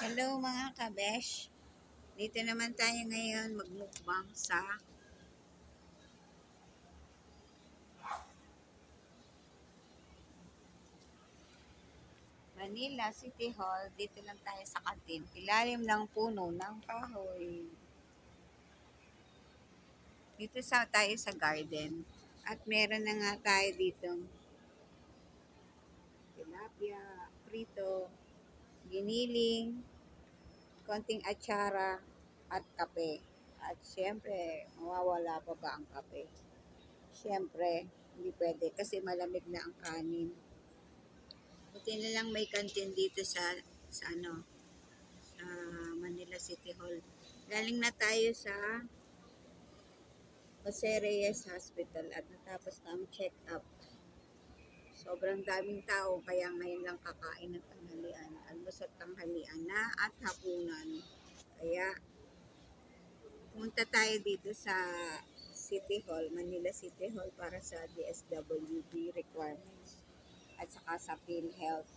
Hello mga kabesh, dito naman tayo ngayon magmukbang sa Manila City Hall. Dito lang tayo sa kantin, ilalim ng puno ng kahoy. Dito tayo sa garden at meron na nga tayo dito tilapia, prito, giniling, konting atsara at kape. At syempre, mawawala pa ba ang kape? Syempre, hindi pwede kasi malamig na ang kanin. Buti na lang may kantin dito sa ano, sa Manila City Hall. Galing na tayo sa Jose Reyes Hospital at natapos na ang check-up. Sobrang daming tao kaya ngayon lang kakain ng tanghalian, almusal at tanghalian na at hapunan. Kaya punta tayo dito sa City Hall, Manila City Hall para sa DSWD requirements at saka sa PhilHealth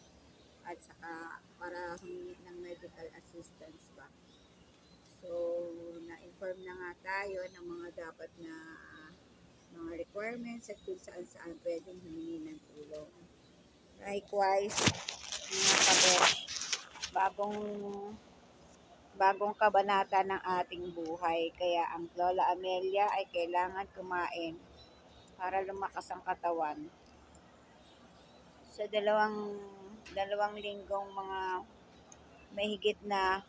at saka para humingi ng medical assistance ba. So, na-inform na nga tayo ng mga dapat na mga requirements at kung saan pwedeng humingi ng tulong. Likewise, mga kabesh, bagong kabanata ng ating buhay. Kaya ang Lola Amelia ay kailangan kumain para lumakas ang katawan. Sa dalawang linggong mga mahigit na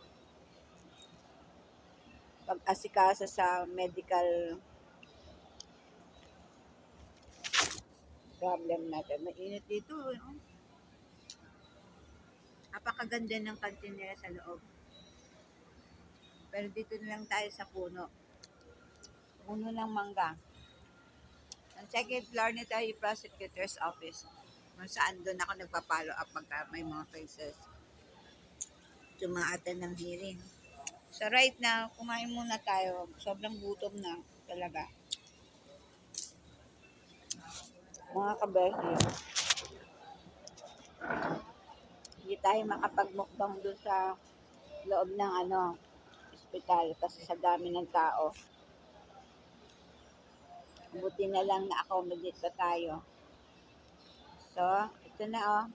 pag-asikaso sa medical problem natin. Mainit dito. No? Napakaganda ng kantin nila sa loob. Pero dito na lang tayo sa puno. Puno ng mangga. Ang second floor nito ay prosecutor's office. Kung saan doon ako nagpa-follow up pagka may mga cases. Tumaatan ng hearing. So right now, kumain muna tayo. Sobrang gutom na talaga. Mga kabeshi, hindi tayo makapagmukbang doon sa loob ng ospital kasi sa dami ng tao. Buti na lang na accommodate pa tayo. So, ito na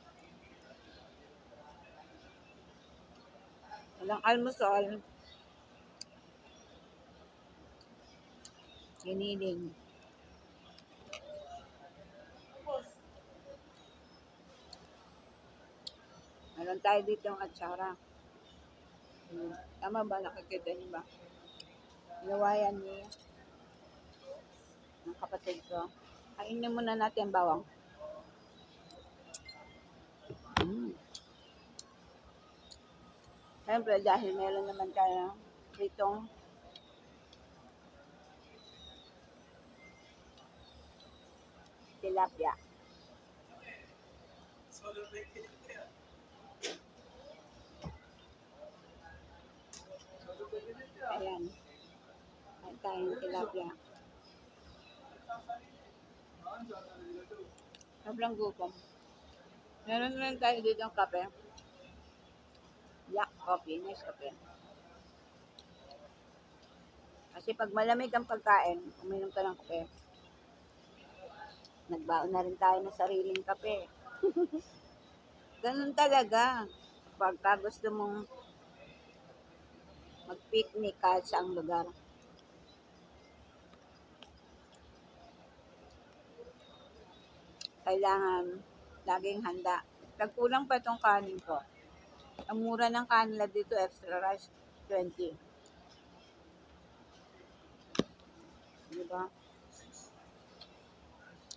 walang almusal. Giniling. Meron tayo dito ang atsara. Tama ba? Nakikita niyo ba? Nawayan ni ng kapatid ko. Kainin muna natin bawang. Siyempre, dahil meron naman tayo pritong tilapia. Ayan. Ayan tayong tilapia. Sobrang gutom. Meron rin tayo dito ang kape. Black coffee, nice kape. Kasi pag malamig ang pagkain, uminom ka ng kape. Nagbaon na rin tayo ng sariling kape. Ganun talaga. Pagka gusto mong mag-picnic kahit sa ang lugar. Kailangan laging handa. Nagkulang pa itong kanin ko. Ang mura ng kanila dito, extra rice, 20. Diba?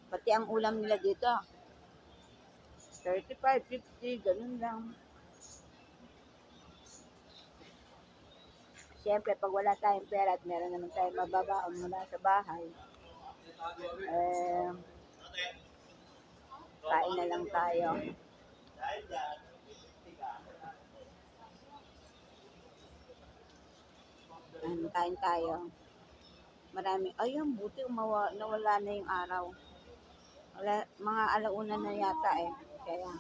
Pati ang ulam nila dito, 35, 50, ganun lang. Siyempre, pag wala tayong pera at meron naman tayong mababaon mula sa bahay, kain na lang tayo. Kain tayo. Maraming, ayun, buti nawala na yung araw. Mga alauna na yata Kaya,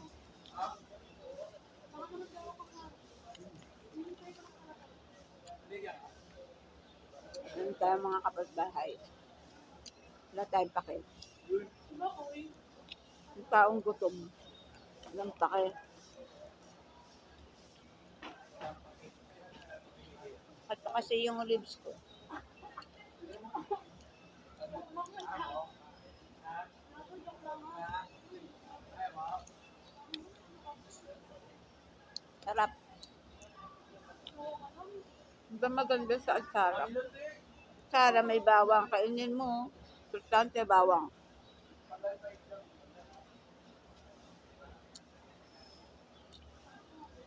tayong mga kapitbahay. Wala tayong pake. Yung taong gutom. Walang pake. At kasi yung ribs ko. Sarap. Diba maganda sa atsara? Atsara may bawang. Kainin mo. Sultante bawang.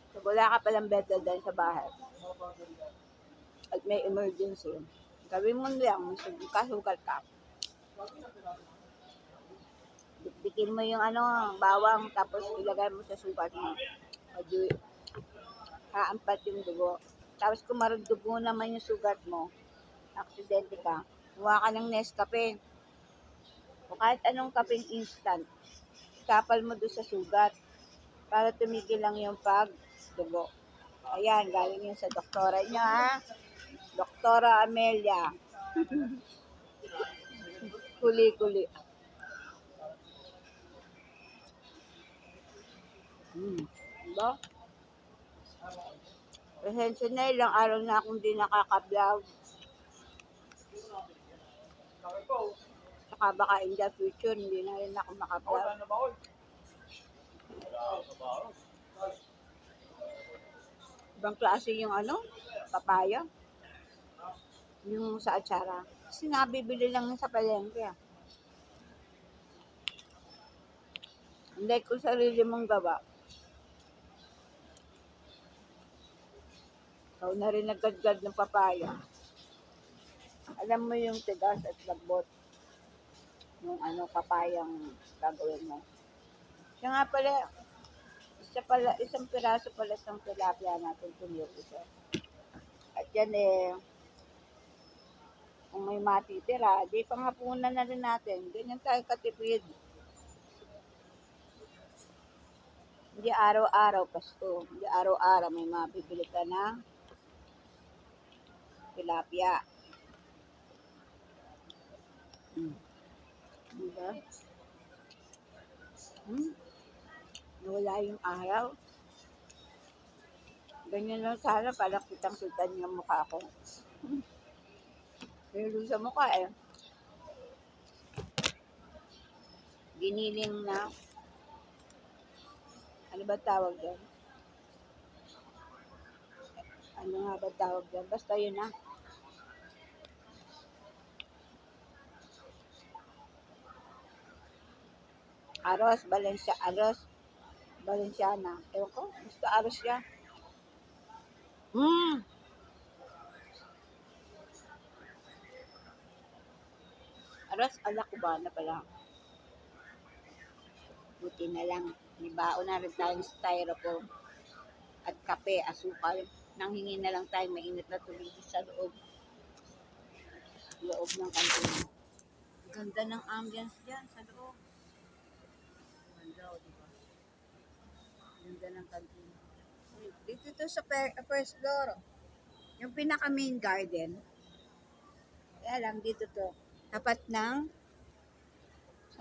So, wala ka palang betadine sa bahay. At may emergency. Gawin mo lang. Kasugal ka. Dikdikin mo yung bawang. Tapos ilagay mo sa sugat mo. O di, haampat yung dugo. Tapos kung maragdugo naman yung sugat mo, aksidente ka, huwa ka ng Nescafe. O kahit anong kapeng instant, kapal mo doon sa sugat para tumigil lang yung pagdugo. Ayan, galing yun sa doktora niya, ha? Doktora Amelia. Kuli-kuli. Diba? Pasensya na, ilang araw na akong di nakaka-vlog. Saka baka in the future, hindi na rin ako maka-vlog. Ibang klase yung papaya. Yung sa atsara. Kasi nabibili lang yun sa palengke. Hindi kung sarili mong gawa. Ikaw na rin naggadgad ng papaya. Alam mo yung tigas at lagbot. Yung papayang gagawin mo. Siya nga pala, isang piraso pala ng tilapia natin tumiyok. At yan kung may matitira, di panghapunan na rin natin. Ganyan tayo katipid. Hindi araw-araw Pasko. Hindi araw-araw may mabibili ka na tilapia. Diba? Nawala yung araw. Ganyan lang sana para kitang-kita niyo yung mukha ko. Pero sa mukha giniling na. Ano ba tawag doon? Ano nga ba tawag doon? Basta yun na. Aros Valenciana. Ewan ko, basta aros siya. Aros ala Cubana pala. Buti na lang. May baon na rin tayong styrofoam at kape, asukal. Nanghingi na lang tayo mainit na tubig sa loob ng kantina. Ganda ng ambience dyan sa loob. Ganda, diba? Ganda ng kantina. Dito to sa first floor. Yung pinaka main garden. Kaya lang dito to. Tapat ng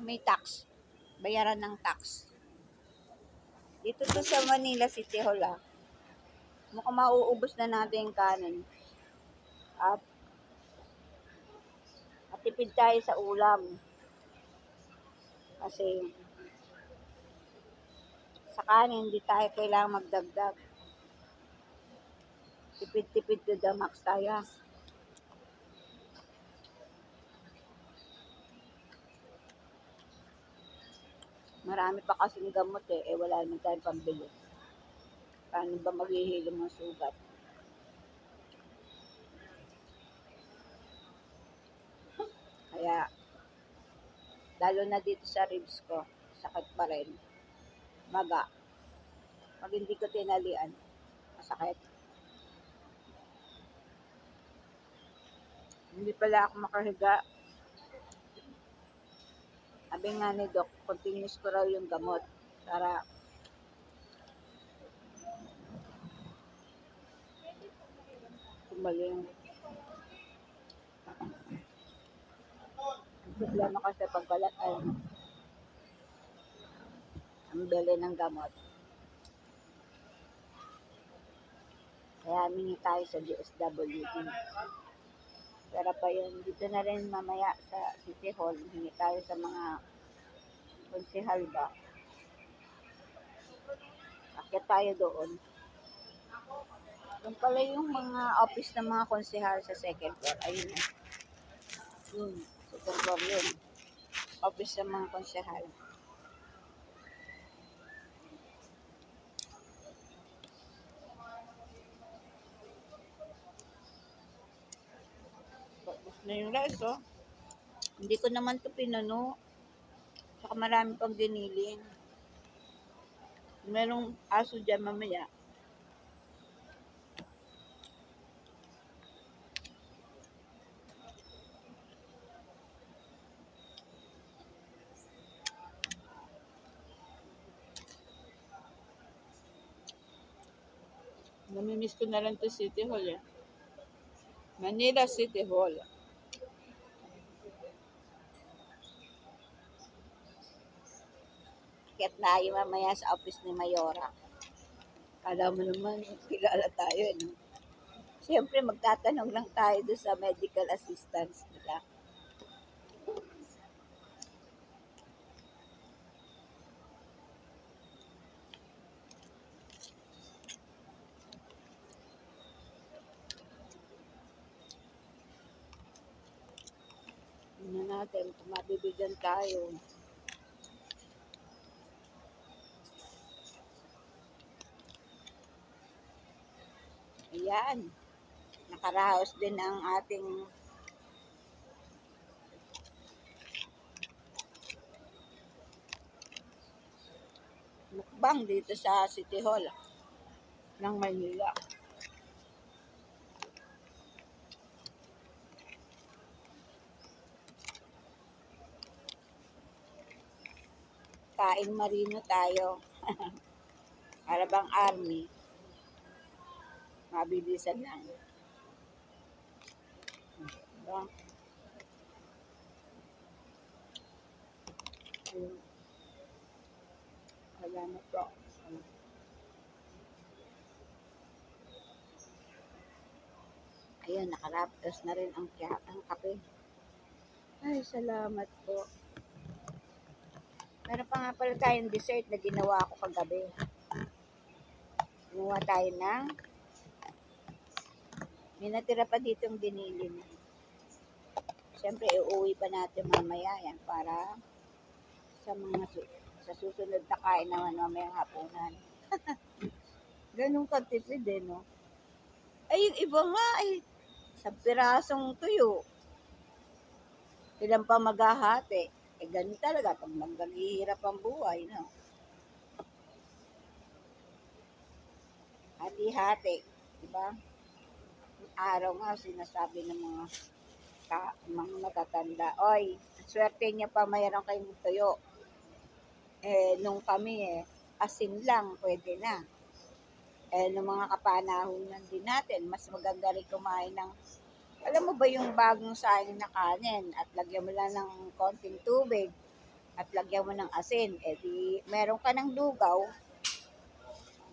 may tax. Bayaran ng tax. Dito to sa Manila City Hall. Mukhang mauubos na natin yung kanin. At tipid tayo sa ulam. Kasi sa kanin, hindi tayo kailangang magdagdag. Tipid-tipid to the max tayo. Marami pa kasing gamot wala naman tayong pambili. Paano ba maghihilom ng sugat? Kaya, lalo na dito sa ribs ko, sakit pa rin. Maga. Pag hindi ko tinalian, masakit. Hindi pala ako makahiga. Sabi nga ni Doc, continuous ko raw yung gamot para tumaling. problema kasi pagbalat ay ang bili ng gamot. Kaya mingi tayo sa DSWD. Pero pa yun, dito na rin mamaya sa City Hall, hingi tayo sa mga konsehal ba. Akit tayo doon. Yung pala yung mga office ng mga konsehal sa second floor. Ayun na. Yun, second floor yun. Office ng mga konsehal. Tapos na yung rice, oh. Hindi ko naman to pinano. Saka marami pang giniling. Merong aso dyan mamaya. Namimiss ko na lang to City Hall eh. Manila City Hall. Kaya tayo mamaya sa office ni Mayora. Kala mo naman, kilala tayo eh. No? Siyempre, magtatanong lang tayo doon sa medical assistance nila. Tingnan natin kung mabibigyan tayo. Ayan. Nakaraos din ang ating mukbang dito sa City Hall ng Manila. Kain marino tayo. Para bang army. Mabilisan lang. Diba? Ayun. Salamat po. Ayun, nakaraptos na rin ang kape. Ay, salamat po. Meron pa nga pala tayong dessert na ginawa ko kagabi. Gumawa tayo ng may natira pa ditong ginilin. Siyempre, iuwi pa natin mamaya yan para sa mga sa susunod na kain naman mamayang hapunan. Ganun katipid eh, no? Ay, yung iba nga ay sa pirasong tuyo. Ilan pa maghahati. Eh, ganun talaga pag naghihirap ang buhay, no? Hati-hati, diba? Araw nga sinasabi ng mga matatanda, oy, swerte niya pa mayroon kayong tuyo. Eh, nung kami asin lang, pwede na. Eh, nung mga kapanahonan din natin, mas maganda rin kumain ng, alam mo ba yung bagong saing na kanin at lagyan mo lang ng konting tubig at lagyan mo ng asin, eh di meron ka ng lugaw,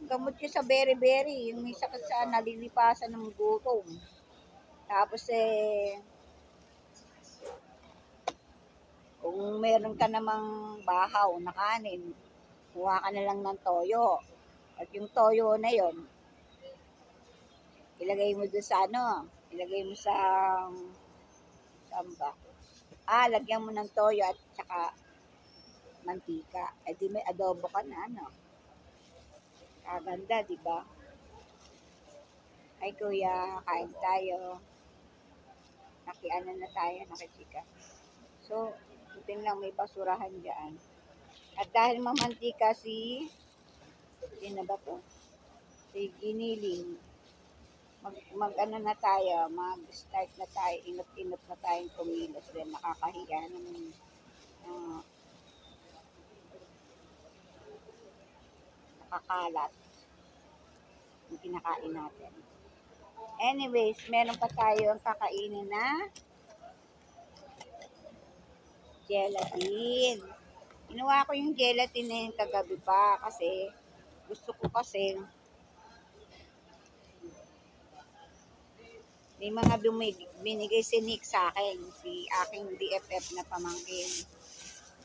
gamot yun sa beri-beri, yung may sakit sa nalilipasan ng gutom. Tapos kung meron ka namang bahaw na kanin, kuha ka na lang ng toyo. At yung toyo na yon, ilagay mo doon sa ilagay mo sa samba. Lagyan mo ng toyo at saka mantika. Eh di may adobo ka na, no? Kaganda, di ba? Ay kuya, kain tayo. Nakianan na tayo, nakachika. So, buting lang may basurahan dyan. At dahil mamantika sino ba to? Si Giniling. Mag-ano na tayo, mag-start na tayo, inot-inot na tayong kumilos din. Nakakahiya naman. Nakakalat yung kinakain natin. Anyways, meron pa tayo ang kakainin na Gelatin. Ginawa ko yung gelatin na yun kagabi pa kasi gusto ko kasi may mga binigay si Nick sa akin, si aking BFF na pamangkin.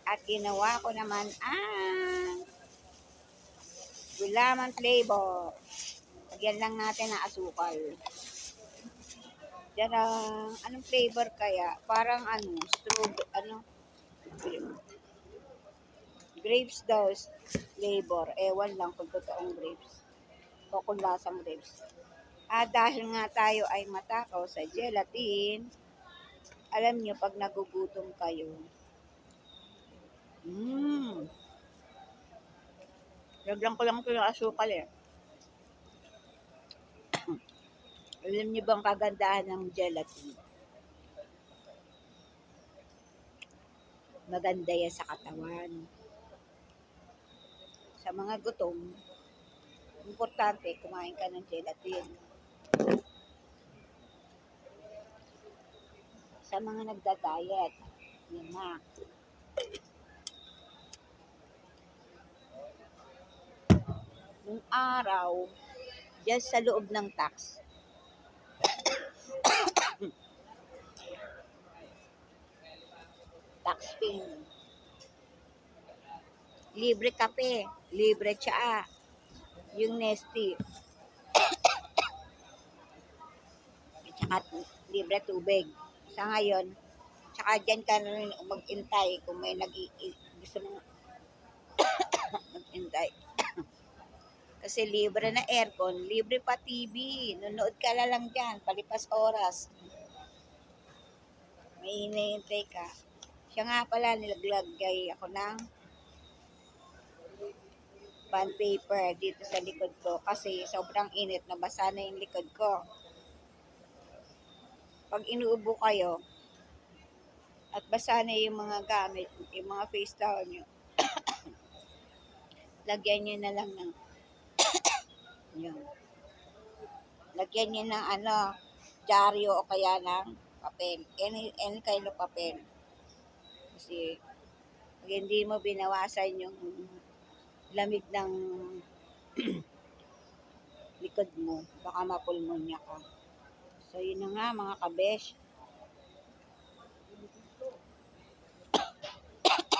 At ginawa ko naman gulaman flavor. Lagyan lang natin ng asukal. Darang, anong flavor kaya? Parang grapes daw flavor. Ewan lang kung totoong grapes. O kung lasang grapes. Dahil nga tayo ay matakaw sa gelatin, alam nyo, pag nagugutom kayo, lagyan ko lang ito yung asukal eh. Alam nyo bang kagandahan ng gelatin? Maganda yan sa katawan. Sa mga gutom, importante kumain ka ng gelatin. Sa mga nagda-diet, yun na. Nung araw, dyan sa loob ng tax, tax pin, libre kape, libre tsaa, yung Nesty, at libre tubig. Sa ngayon, tsaka dyan ka na rin mag-intay kung may gusto mong mag-intay. Kasi libre na aircon, libre pa TV. Nunood ka na lang dyan, palipas oras. May hinihintay ka. Siya nga pala, nilaglagay ako ng bond paper dito sa likod ko kasi sobrang init, nabasa na yung likod ko. Pag inuubo kayo at basa na yung mga gamit, yung mga face towel nyo, lagyan nyo na lang ng yun. Lagyan nyo ng dyaryo o kaya ng papel. Any kind of papel. Kasi pag hindi mo binawasan yung lamig ng likod mo, baka mapulmonya ka. So, yun na nga mga kabesh.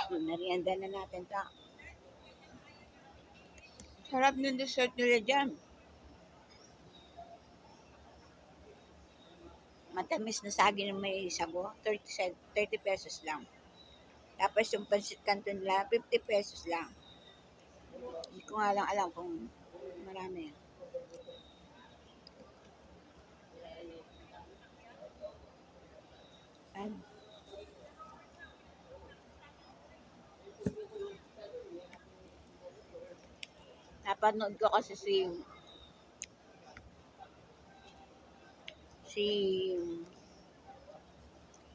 Merienda na natin ta. Sarap ng dessert nila dyan. Matamis na saging na may sago, 30 pesos lang. Tapos yung pansit canton nila, 50 pesos lang. Hindi ko nga lang alam kung marami yan. Ano? Napanood ko kasi si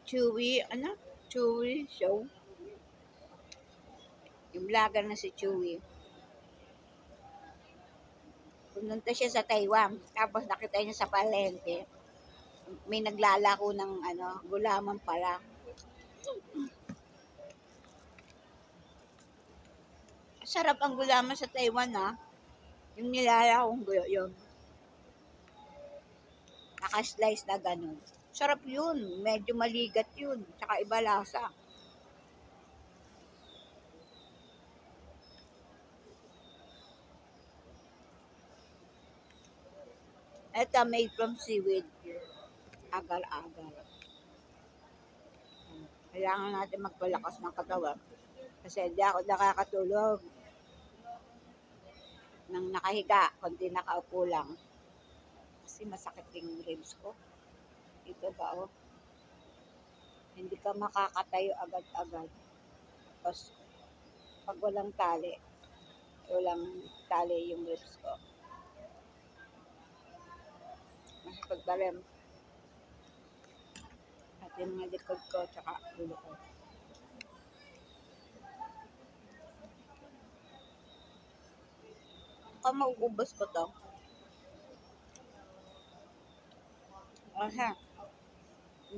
Chewy show. Yung vlogger na si Chewy. Pumunta siya sa Taiwan. Tapos nakita niya sa palengke. May naglalako ng gulaman pala. Sarap ang gulaman sa Taiwan Yung nilalakong yun. Naka-slice na ganun. Sarap yun. Medyo maligat yun. Tsaka iba lasa. Ito made from seaweed. Agar-agar. Kailangan natin magpalakas ng katawan. Kasi hindi ako nakakatulog nang nakahiga, kundi nakaupo lang. Kasi masakit yung ribs ko. Ito ba hindi ka makakatayo agad-agad. Tapos, pag walang tali yung ribs ko. Masipagbalim. At yung mga likod ko, tsaka ulo ko. Baka mauubos ko to. Aha.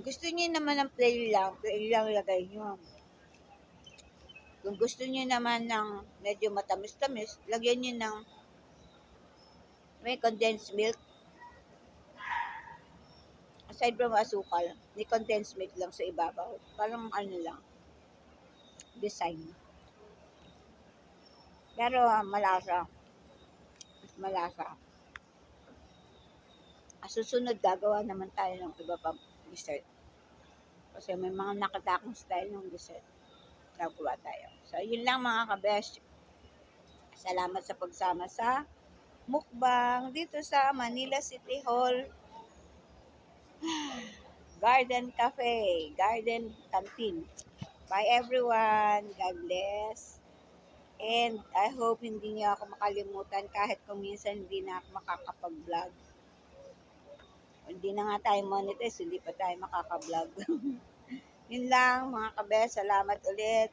Gusto niyo naman ng plain lang lagay nyo. Kung gusto niyo naman ng medyo matamis-tamis, lagyan niyo ng may condensed milk. Aside from asukal, may condensed milk lang sa ibabaw. Parang ano lang, design. Pero malasa. Mas malasa. Susunod, gagawa naman tayo ng iba pang dessert. Kasi may mga nakatakong style ng dessert. Gagawa tayo. So, yun lang mga kabesh. Salamat sa pagsama sa mukbang dito sa Manila City Hall Garden Cafe, Garden Canteen. Bye everyone. God bless. And I hope hindi niyo ako makalimutan kahit kung minsan hindi na ako makakapag-vlog. Hindi na nga tayo monetize, hindi pa tayo makaka-vlog. Yun lang mga kabes, salamat ulit.